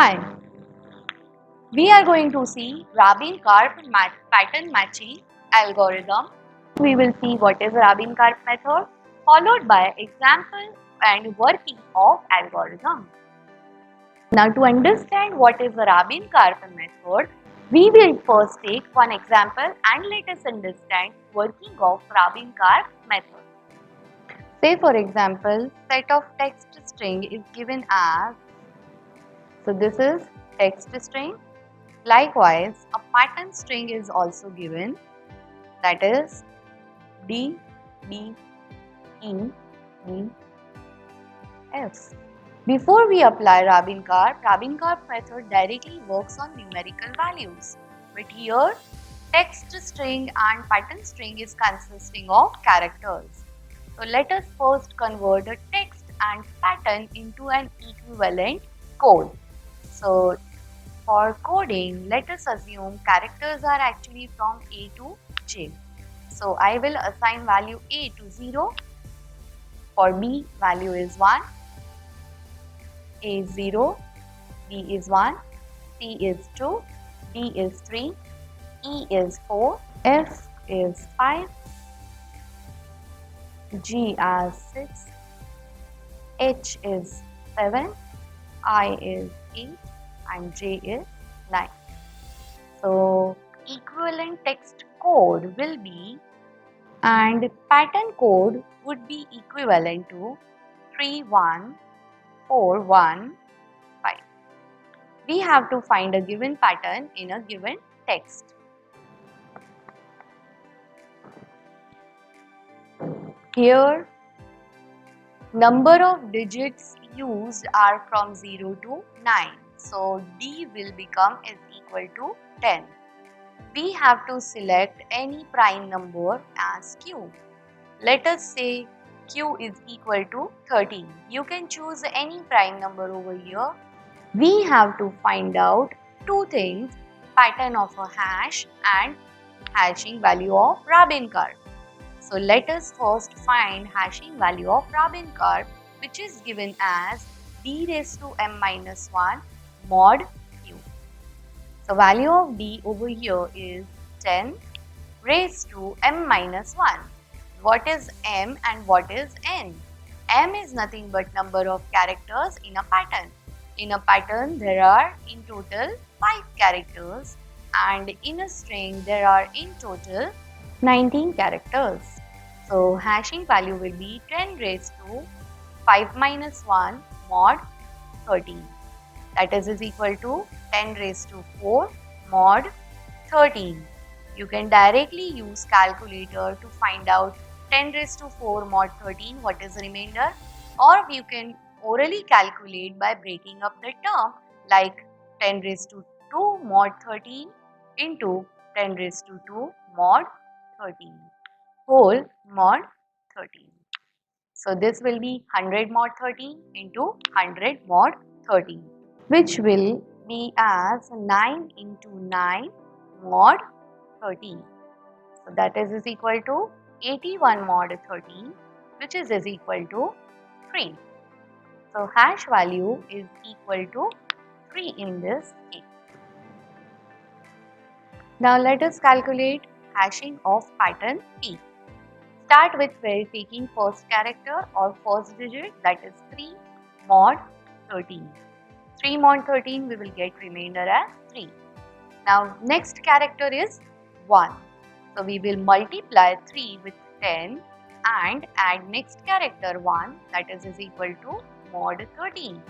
Hi, we are going to see Rabin-Karp pattern matching algorithm. We will see what is Rabin-Karp method, followed by example and working of algorithm. Now to understand what is the Rabin-Karp method, we will first take one example and let us understand working of Rabin-Karp method. Say for example, set of text string is given as, so this is text string. Likewise, a pattern string is also given, that is D, B, E, D, F. Before we apply Rabin-Karp method directly works on numerical values. But here, text string and pattern string is consisting of characters. So let us first convert the text and pattern into an equivalent code. So for coding, let us assume characters are actually from A to J. So I will assign value A to 0, for B value is 1, A is 0, B is 1, C is 2, D is 3, E is 4, F is 5, G as 6, H is 7, I is 8 and J is 9. So equivalent text code will be, and pattern code would be equivalent to 31415. We have to find a given pattern in a given text. Here, number of digits used are from 0 to 9. So D will become is equal to 10. We have to select any prime number as Q. Let us say Q is equal to 13. You can choose any prime number over here. We have to find out two things, pattern of a hash and hashing value of Rabin-Karp. So let us first find hashing value of Rabin-Karp, which is given as d raised to m minus 1 mod q. So value of d over here is 10 raised to m minus 1. What is m and what is n? M is nothing but number of characters in a pattern. In a pattern, there are in total 5 characters, and in a string, there are in total 19 characters. So hashing value will be 10 raised to 5 minus 1 mod 13. That is equal to 10 raised to 4 mod 13. You can directly use calculator to find out 10 raised to 4 mod 13 what is the remainder, or you can orally calculate by breaking up the term, like 10 raised to 2 mod 13 into 10 raised to 2 mod 13 whole mod 13. So this will be 100 mod 13 into 100 mod 13, which will be as 9 into 9 mod 13. So that is equal to 81 mod 13, which is equal to 3. So hash value is equal to 3 in this case. Now let us calculate hashing of pattern P. Start with taking first character or first digit, that is 3 mod 13. 3 mod 13 we will get remainder as 3. Now next character is 1. So we will multiply 3 with 10 and add next character 1, that is equal to mod 13.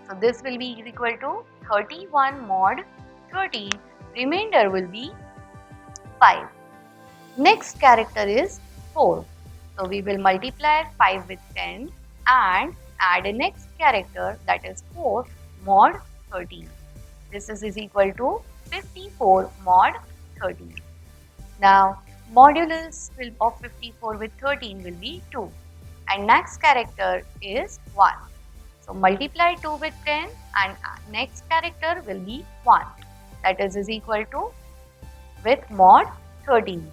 So this will be equal to 31 mod 13. Remainder will be 5. Next character is 4. So we will multiply 5 with 10 and add a next character, that is 4 mod 13. This is equal to 54 mod 13. Now modulus of 54 with 13 will be 2 and next character is 1. So multiply 2 with 10 and next character will be 1. That is equal to with mod 13.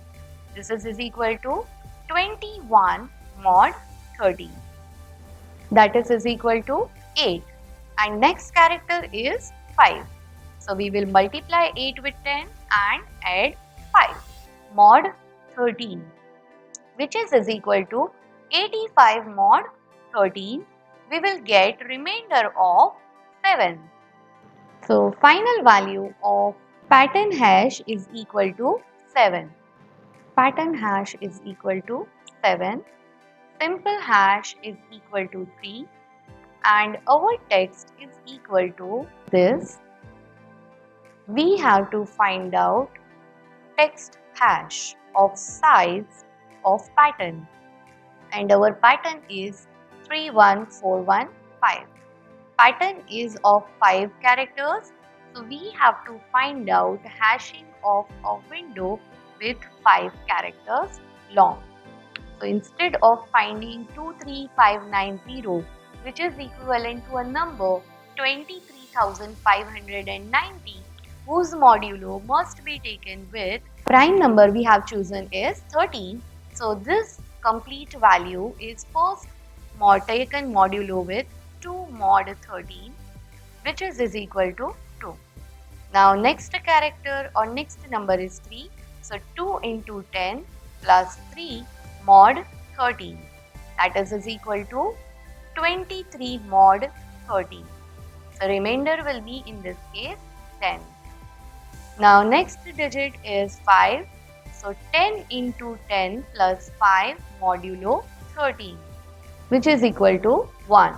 This is equal to 21 mod 13. That is equal to 8 and next character is 5. So we will multiply 8 with 10 and add 5. Mod 13, which is equal to 85 mod 13. We will get remainder of 7. So final value of pattern hash is equal to 7. Pattern hash is equal to 7. Simple hash is equal to 3. And our text is equal to this. We have to find out text hash of size of pattern. And our pattern is 31415. Pattern is of 5 characters, so we have to find out hashing of a window with 5 characters long. So instead of finding 23590, which is equivalent to a number 23,590, whose modulo must be taken with prime number we have chosen is 13. So this complete value is first taken modulo with 2 mod 13, which is equal to 2. Now next character or next number is 3. So 2 into 10 plus 3 mod 13, that is equal to 23 mod 13. So remainder will be in this case 10. Now next digit is 5. So 10 into 10 plus 5 modulo 13, which is equal to 1.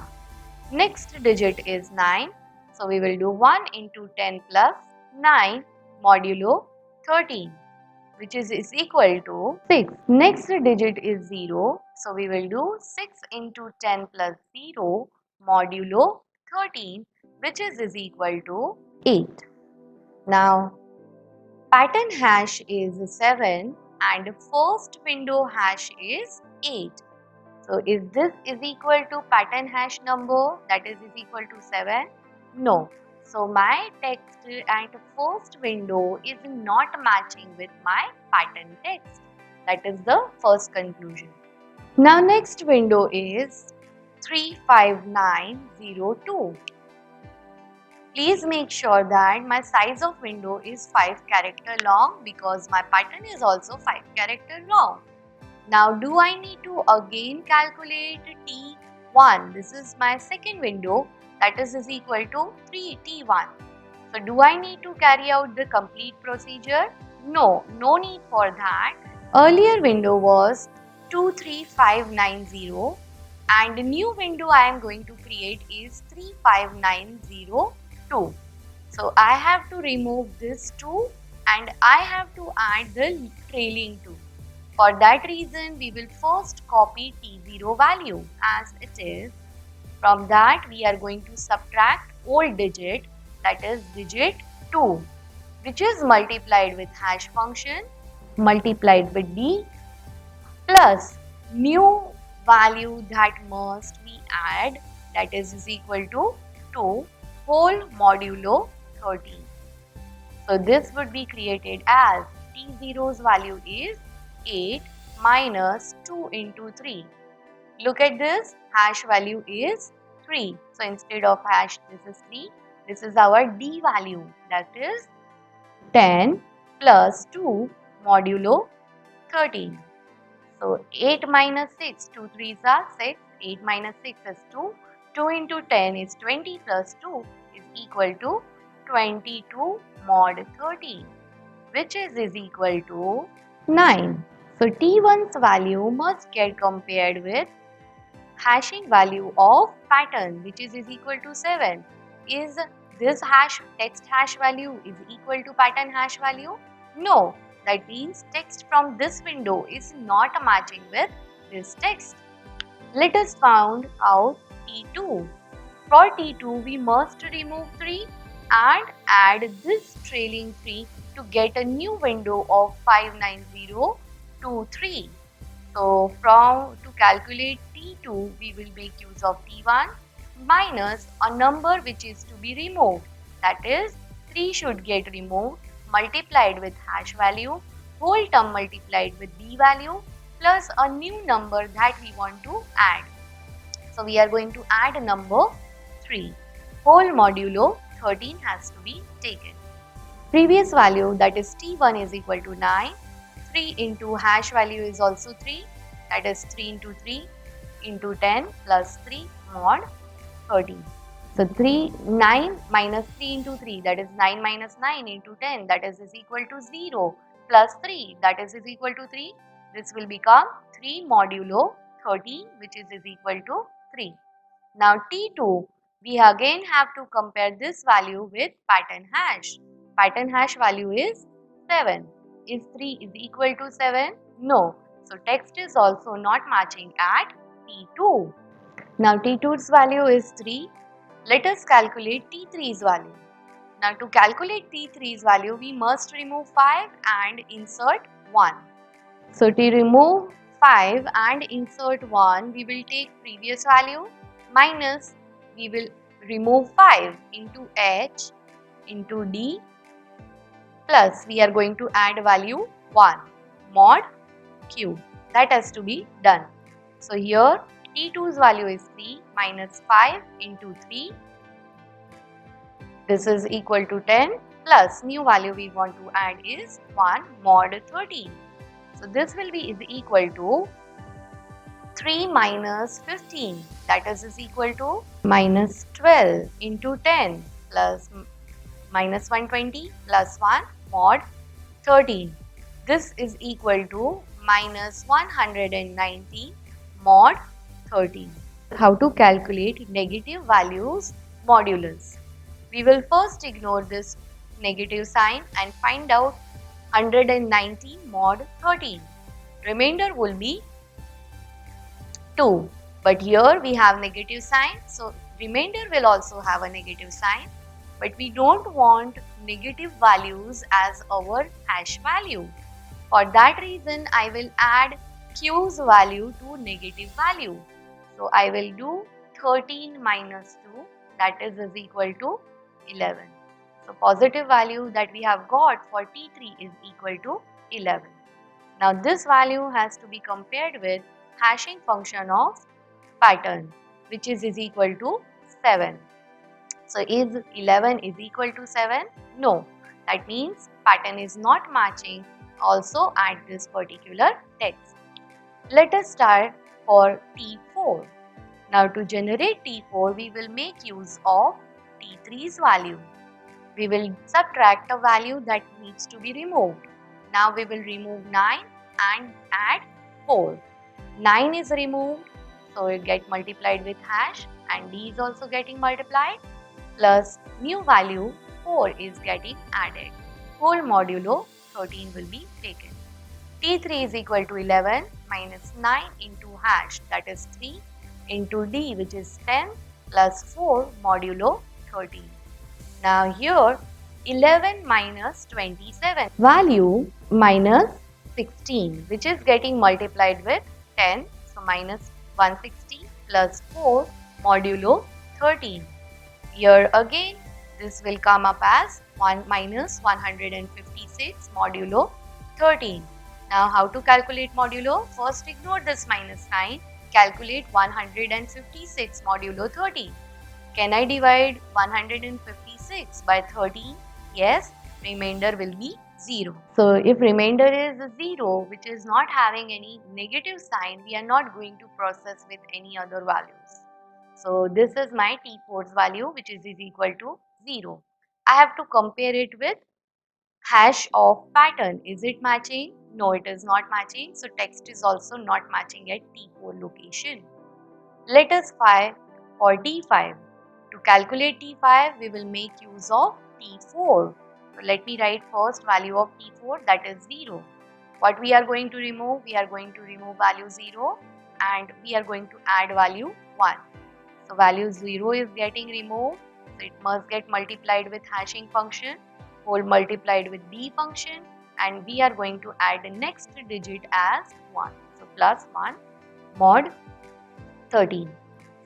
Next digit is 9. So we will do 1 into 10 plus 9 modulo 13, which is equal to 6. Next digit is 0. So we will do 6 into 10 plus 0 modulo 13, which is equal to 8. Now pattern hash is 7 and first window hash is 8. So is this is equal to pattern hash number, that is equal to 7? No. So my text and first window is not matching with my pattern text. That is the first conclusion. Now next window is 35902. Please make sure that my size of window is 5 character long because my pattern is also 5 character long. Now do I need to again calculate T1? This is my second window, that is equal to 3T1. So do I need to carry out the complete procedure? No, no need for that. Earlier window was 23590 and the new window I am going to create is 35902. So I have to remove this 2 and I have to add the trailing 2. For that reason, we will first copy T0 value as it is. From that, we are going to subtract old digit, that is digit 2, which is multiplied with hash function, multiplied with D, plus new value that must be add, that is equal to 2 whole modulo 13. So this would be created as T0's value is 8 minus 2 into 3. Look at this, hash value is 3. So instead of hash, this is 3. This is our D value, that is 10 plus 2 modulo 13. So 8 minus 6, 2 3s are 6, 8 minus 6 is 2. 2 into 10 is 20 plus 2 is equal to 22 mod 13, which is equal to 9. So T1's value must get compared with hashing value of pattern, which is equal to 7. Is this hash text hash value is equal to pattern hash value? No. That means text from this window is not matching with this text. Let us find out T2. For T2, we must remove 3 and add this trailing 3 to get a new window of 59023. So to calculate T2, we will make use of T1 minus a number which is to be removed. That is 3 should get removed, multiplied with hash value, whole term multiplied with D value, plus a new number that we want to add. So we are going to add a number 3 whole modulo 13 has to be taken. Previous value, that is T1 is equal to 9. 3 into hash value is also 3, that is 3 into 3 into 10 plus 3 mod 13. So 9 minus 3 into 3, that is 9 minus 9 into 10, that is equal to 0, plus 3, that is equal to 3. This will become 3 modulo 13, which is equal to 3. Now T2, we again have to compare this value with pattern hash. Pattern hash value is 7. Is 3 is equal to 7? No. So text is also not matching at T2. Now T2's value is 3. Let us calculate T3's value. Now to calculate T3's value, we must remove 5 and insert 1. So to remove 5 and insert 1, we will take previous value minus, we will remove 5 into H into D plus we are going to add value 1 mod Q. That has to be done. So here T2's value is 3 minus 5 into 3. This is equal to 10 plus new value we want to add is 1 mod 13. So this will be is equal to 3 minus 15, that is equal to minus 12 into 10 plus minus 120 plus 1 mod 13. This is equal to minus 190 mod 13. How to calculate negative values modulus? We will first ignore this negative sign and find out 190 mod 13. Remainder will be 2. But here we have negative sign, so remainder will also have a negative sign. But we don't want negative values as our hash value. For that reason, I will add Q's value to negative value. So I will do 13 minus 2, that is equal to 11. So positive value that we have got for T3 is equal to 11. Now this value has to be compared with hashing function of pattern, which is equal to 7. So is 11 is equal to 7? No. That means pattern is not matching also at this particular text. Let us start for T4. Now to generate T4, we will make use of T3's value. We will subtract a value that needs to be removed. Now we will remove 9 and add 4. 9 is removed, so it get multiplied with hash and D is also getting multiplied, plus new value 4 is getting added. Whole modulo 13 will be taken. T3 is equal to 11 minus 9 into hash, that is 3, into D, which is 10, plus 4 modulo 13. Now here 11 minus 27, value minus 16, which is getting multiplied with 10. So minus 160 plus 4 modulo 13. Here again this will come up as 1 minus 156 modulo 13. Now how to calculate modulo? First ignore this minus sign. Calculate 156 modulo 13. Can I divide 156 by 13? Yes, remainder will be 0. So if remainder is 0, which is not having any negative sign, we are not going to process with any other values. So this is my T4's value, which is equal to 0. I have to compare it with hash of pattern. Is it matching? No, it is not matching. So text is also not matching at T4 location. Let us try for T5. To calculate T5, we will make use of T4. So let me write first value of T4, that is 0. What we are going to remove? We are going to remove value 0 and we are going to add value 1. So value 0 is getting removed. So it must get multiplied with hashing function, whole multiplied with D function, and we are going to add the next digit as 1. So plus 1 mod 13.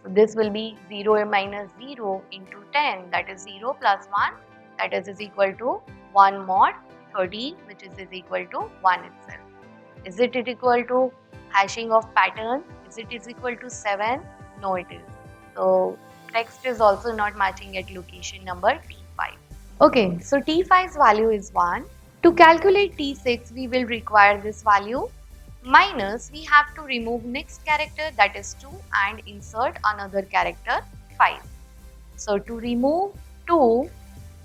So this will be 0 minus 0 into 10, that is 0 plus 1, that is equal to 1 mod 13, which is equal to 1 itself. Is it equal to hashing of pattern? Is it equal to 7? No, it is. So text is also not matching at location number T5. Okay, so T5's value is 1. To calculate T6, we will require this value minus we have to remove next character, that is 2, and insert another character 5. So to remove 2,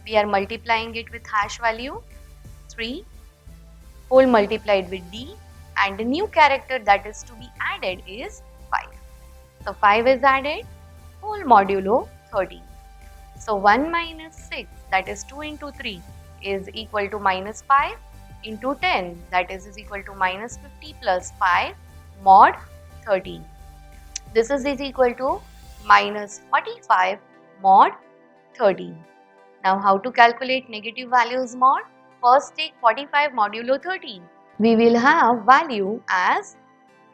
we are multiplying it with hash value 3, whole multiplied with D, and the new character that is to be added is 5. So 5 is added, whole modulo 13. So 1 minus 6, that is 2 into 3, is equal to minus 5 into 10, that is equal to minus 50 plus 5 mod 13. This is equal to minus 45 mod 13. Now how to calculate negative values mod? First take 45 modulo 13. We will have value as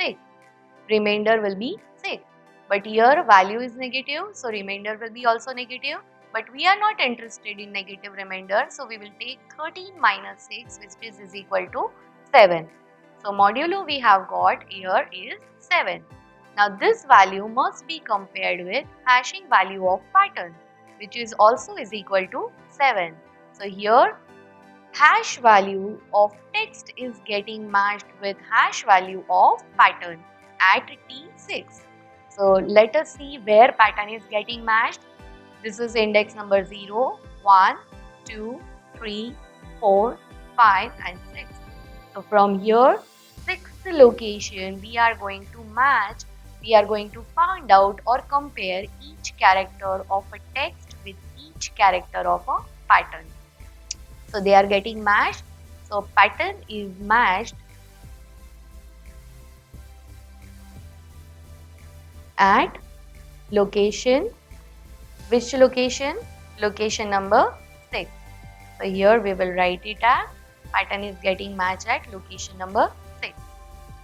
6. Remainder will be 6. But here value is negative, so remainder will be also negative. But we are not interested in negative remainder, so we will take 13 minus 6, which is equal to 7. So modulo we have got here is 7. Now this value must be compared with hashing value of pattern, which is also is equal to 7. So here hash value of text is getting matched with hash value of pattern at T6. So let us see where pattern is getting matched. This is index number 0, 1, 2, 3, 4, 5 and 6. So from here, 6th location we are going to match, we are going to find out or compare each character of a text with each character of a pattern. So they are getting matched. So pattern is matched at location. Which location? Location number 6. So here we will write it as pattern is getting matched at location number 6.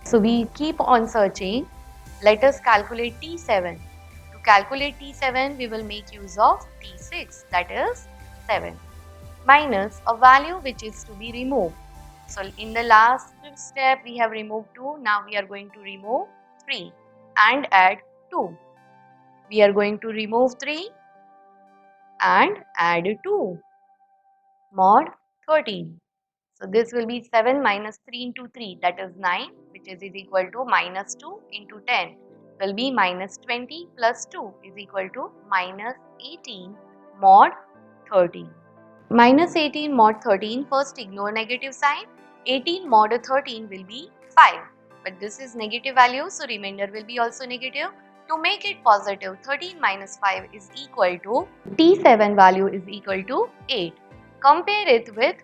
So we keep on searching. Let us calculate T7. To calculate T7, we will make use of T6, that is 7. Minus a value which is to be removed. So in the last step we have removed 2, now we are going to remove 3 and add 2. We are going to remove 3 and add 2 mod 13. So this will be 7 minus 3 into 3, that is 9, which is equal to minus 2 into 10 will be minus 20 plus 2 is equal to minus 18 mod 13. Minus 18 mod 13, first ignore negative sign. 18 mod 13 will be 5. But this is negative value, so remainder will be also negative. To make it positive, 13 minus 5 is equal to T7 value is equal to 8. Compare it with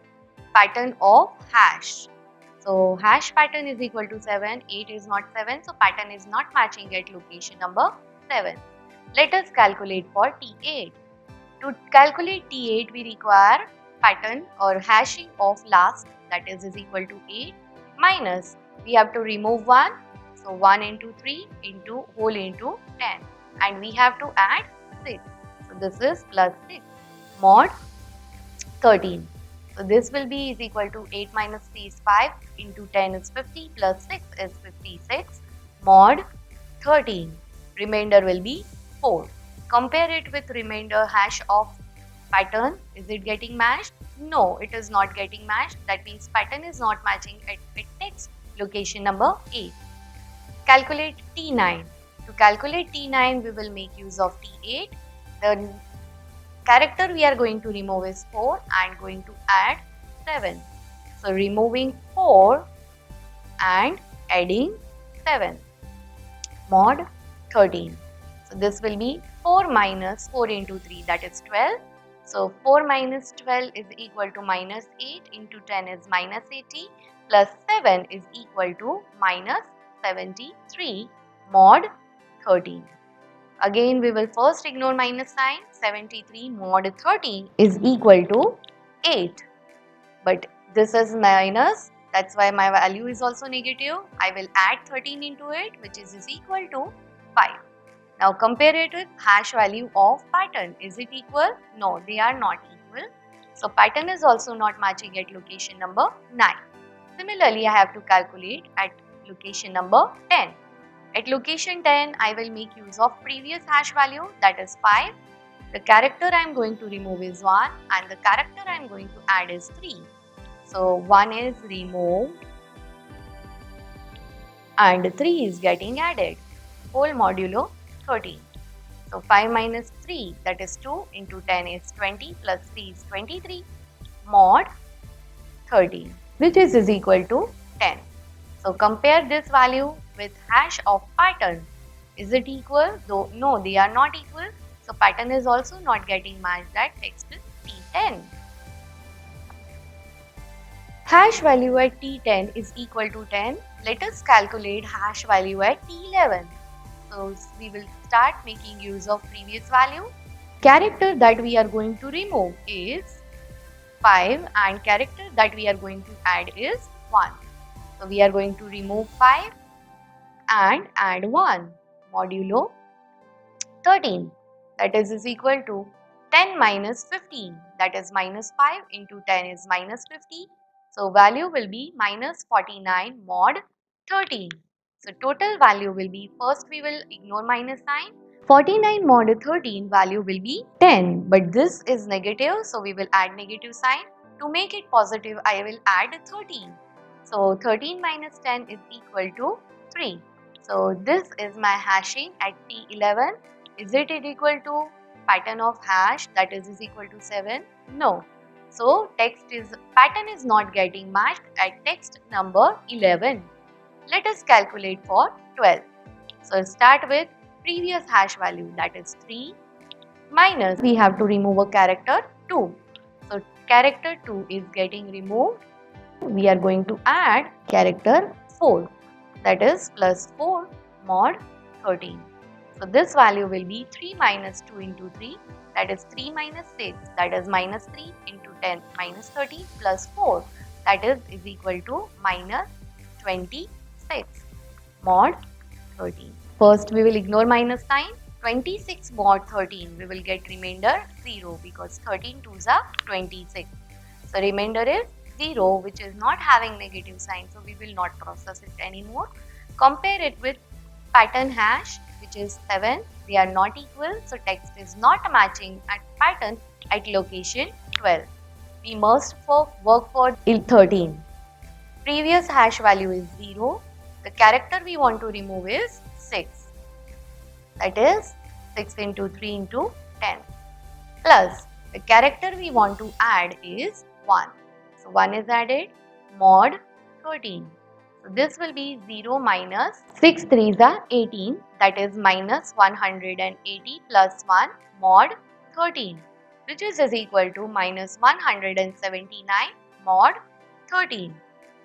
pattern of hash. So hash pattern is equal to 7, 8 is not 7, so pattern is not matching at location number 7. Let us calculate for T8. To calculate T8, we require pattern or hashing of last, that is equal to 8 minus we have to remove 1. So 1 into 3 into whole into 10 and we have to add 6. So this is plus 6 mod 13. So this will be is equal to 8 minus 3 is 5 into 10 is 50 plus 6 is 56 mod 13. Remainder will be 4. Compare it with remainder hash of pattern. Is it getting matched? No, it is not getting matched. That means pattern is not matching at text location number 8. Calculate T9. To calculate T9, we will make use of T8. The character we are going to remove is 4 and going to add 7. So removing 4 and adding 7 mod 13. So this will be 4 minus 4 into 3, that is 12. So 4 minus 12 is equal to minus 8 into 10 is minus 80 plus 7 is equal to minus 73 mod 13. Again we will first ignore minus sign. 73 mod 13 is equal to 8. But this is minus, that's why my value is also negative. I will add 13 into it, which is equal to 5. Now compare it with hash value of pattern. Is it equal? No, they are not equal. So pattern is also not matching at location number 9. Similarly, I have to calculate at location number 10. At location 10, I will make use of previous hash value, that is 5. The character I am going to remove is 1 and the character I am going to add is 3. So 1 is removed and 3 is getting added. Whole modulo 13. So 5 minus 3, that is 2 into 10 is 20 plus 3 is 23 mod 13, which is equal to 10. So compare this value with hash of pattern. Is it equal? Though no, they are not equal. So pattern is also not getting matched at text is T10. Hash value at T10 is equal to 10. Let us calculate hash value at T11. So we will start making use of previous value. Character that we are going to remove is 5 and character that we are going to add is 1. So we are going to remove 5 and add 1 modulo 13, that is equal to 10 minus 15, that is minus 5 into 10 is minus 50. So value will be minus 49 mod 13. So total value will be, first we will ignore minus sign. 49 mod 13 value will be 10, but this is negative, so we will add negative sign. To make it positive, I will add 13. So 13 minus 10 is equal to 3. So this is my hashing at T11. Is it equal to pattern of hash, that is equal to 7? No. So pattern is not getting matched at text number 11. Let us calculate for 12. So start with previous hash value, that is 3 minus, we have to remove a character 2. So character 2 is getting removed. We are going to add character 4, that is plus 4 mod 13. So this value will be 3 minus 2 into 3, that is 3 minus 6, that is minus 3 into 10 minus 13 plus 4, that is equal to minus 26 mod 13. First we will ignore minus sign. 26 mod 13, we will get remainder 0 because 13 2s are 26. So remainder is 0, which is not having negative sign, so we will not process it anymore. Compare it with pattern hash, which is 7. They are not equal, so text is not matching at pattern at location 12. We must work for 13. Previous hash value is 0. The character we want to remove is 6. That is 6 into 3 into 10. Plus the character we want to add is 1. So 1 is added, mod 13. So this will be 0 minus 6 3s are 18, that is minus 180 plus 1 mod 13, which is equal to minus 179 mod 13.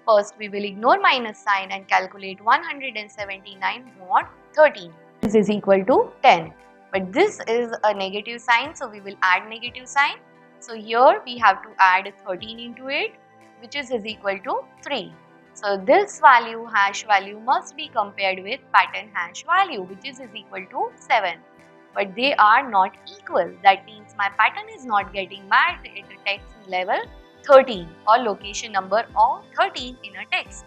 First we will ignore minus sign and calculate 179 mod 13. This is equal to 10. But this is a negative sign, so we will add negative sign. So here we have to add 13 into it, which is equal to 3. So this value, hash value, must be compared with pattern hash value, which is equal to 7. But they are not equal. That means my pattern is not getting matched at the text level 13 or location number of 13 in a text.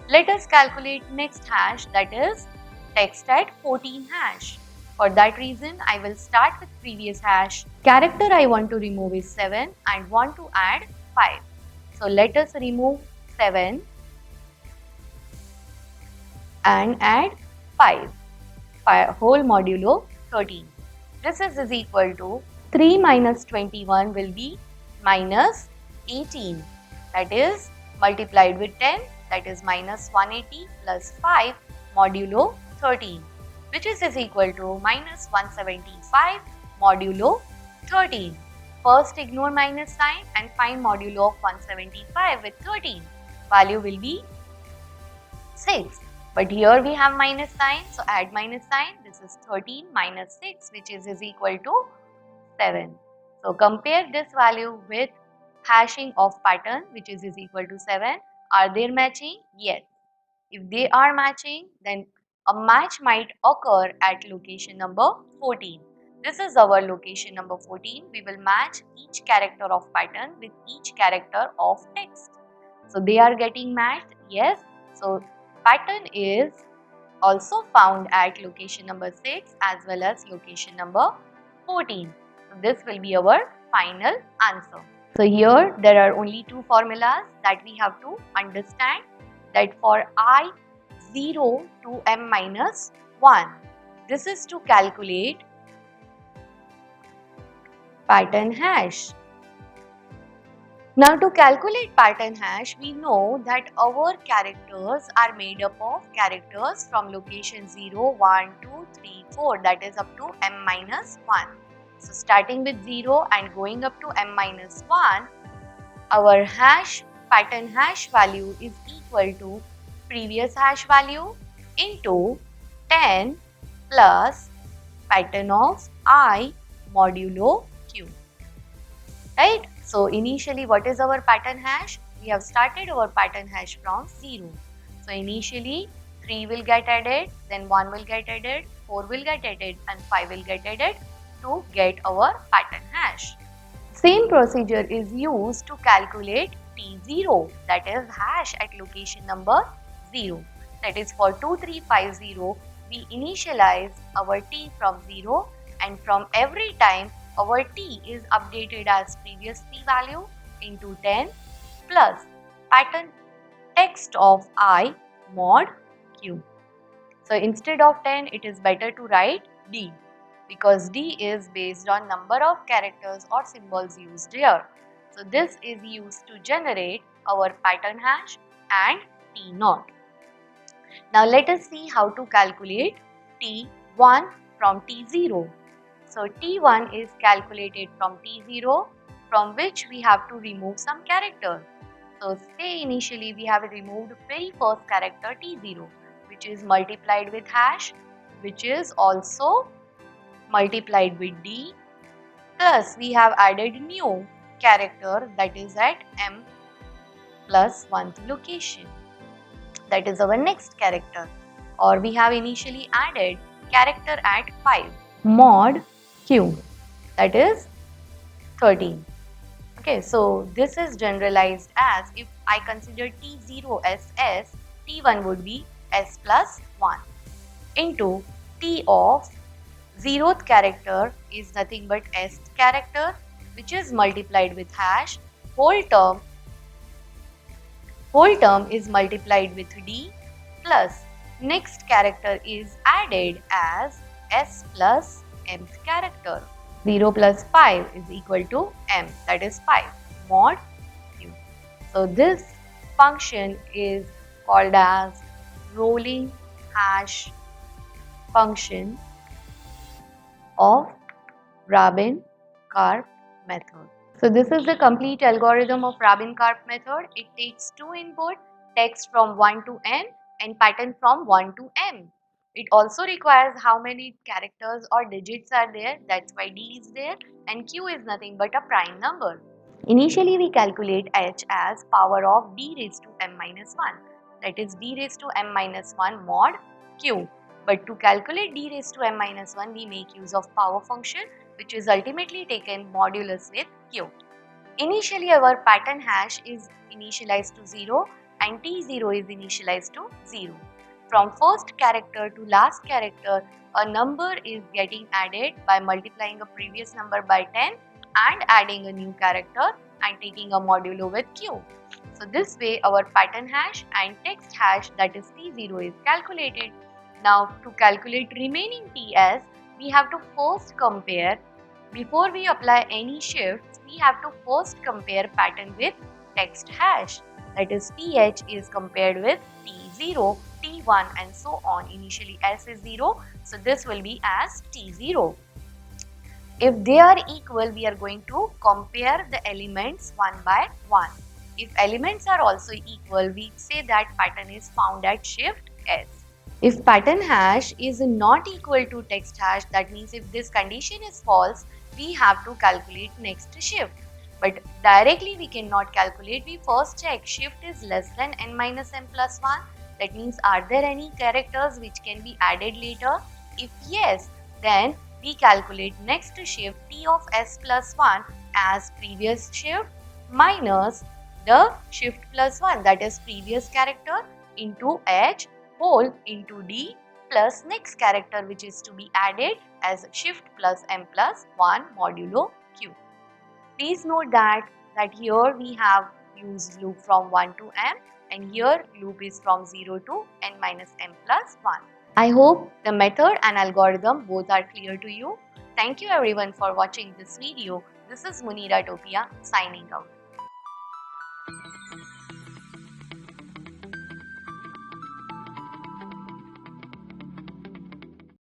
Let us calculate next hash, that is text at 14 hash. For that reason, I will start with previous hash. Character I want to remove is 7 and want to add 5. So let us remove 7 and add 5. Whole modulo 13. This is equal to 3 minus 21 will be minus 18. That is multiplied with 10, that is minus 180 plus 5 modulo 13, which is equal to minus 175 modulo 13. First ignore minus sign and find modulo of 175 with 13. Value will be 6. But here we have minus sign, so add minus sign. This is 13 minus 6, which is equal to 7. So compare this value with hashing of pattern, which is equal to 7. Are they matching? Yes. If they are matching, then a match might occur at location number 14. This is our location number 14. We will match each character of pattern with each character of text. So they are getting matched? Yes. So pattern is also found at location number 6 as well as location number 14. So this will be our final answer. So here there are only two formulas that we have to understand, that for I 0 to m minus 1, this is to calculate pattern hash. Now to calculate pattern hash, we know that our characters are made up of characters from location 0, 1, 2, 3, 4, that is up to m minus 1. So starting with 0 and going up to m minus 1, our pattern hash value is equal to previous hash value into 10 plus pattern of I modulo q. Right? So initially what is our pattern hash? We have started our pattern hash from 0. So initially 3 will get added, then 1 will get added, 4 will get added and 5 will get added to get our pattern hash. Same procedure is used to calculate T0, that is hash at location number 0. That is for 2350, we initialize our T from 0, and from every time our T is updated as previous T value into 10 plus pattern text of I mod Q. So instead of 10, it is better to write D, because D is based on number of characters or symbols used here. So this is used to generate our pattern hash and T0. Now let us see how to calculate T1 from T0. So T1 is calculated from T0, from which we have to remove some character. So say initially we have removed very first character T0, which is multiplied with hash, which is also multiplied with D, plus we have added new character that is at m plus 1th location. That is our next character. Or we have initially added character at 5, mod q, that is 13. Okay, so this is generalized as, if I consider T0 as S, T1 would be S plus 1 into T of 0th character is nothing but S character, which is multiplied with hash. Whole term is multiplied with D, plus next character is added as S plus mth character. 0 plus 5 is equal to m, that is 5 mod q. So this function is called as rolling hash function of Rabin-Karp method. So this is the complete algorithm of Rabin-Karp method. It takes two input, text from 1 to n and pattern from 1 to m. It also requires how many characters or digits are there, that's why D is there, and Q is nothing but a prime number. Initially we calculate H as power of D raised to m minus 1, that is D raised to m minus 1 mod Q. But to calculate D raised to m minus 1, we make use of power function, which is ultimately taken modulus with Q. Initially our pattern hash is initialized to 0 and T0 is initialized to 0. From first character to last character, a number is getting added by multiplying a previous number by 10 and adding a new character and taking a modulo with Q. So this way our pattern hash and text hash, that is T0, is calculated. Now to calculate remaining TS, we have to first compare, before we apply any shifts, we have to first compare pattern with text hash. That is TH is compared with T0, T1 and so on. Initially S is 0, so this will be as T0. If they are equal, we are going to compare the elements one by one. If elements are also equal, we say that pattern is found at shift S. If pattern hash is not equal to text hash, that means if this condition is false, we have to calculate next shift. But directly we cannot calculate. We first check shift is less than n minus m plus 1. That means are there any characters which can be added later? If yes, then we calculate next shift T of s plus 1 as previous shift minus the shift plus 1, that is previous character, into h whole into D plus next character which is to be added as shift plus m plus 1 modulo q. Please note that here we have used loop from 1 to m, and here loop is from 0 to n minus m plus 1. I hope the method and algorithm both are clear to you. Thank you everyone for watching this video. This is Munira Topia signing out.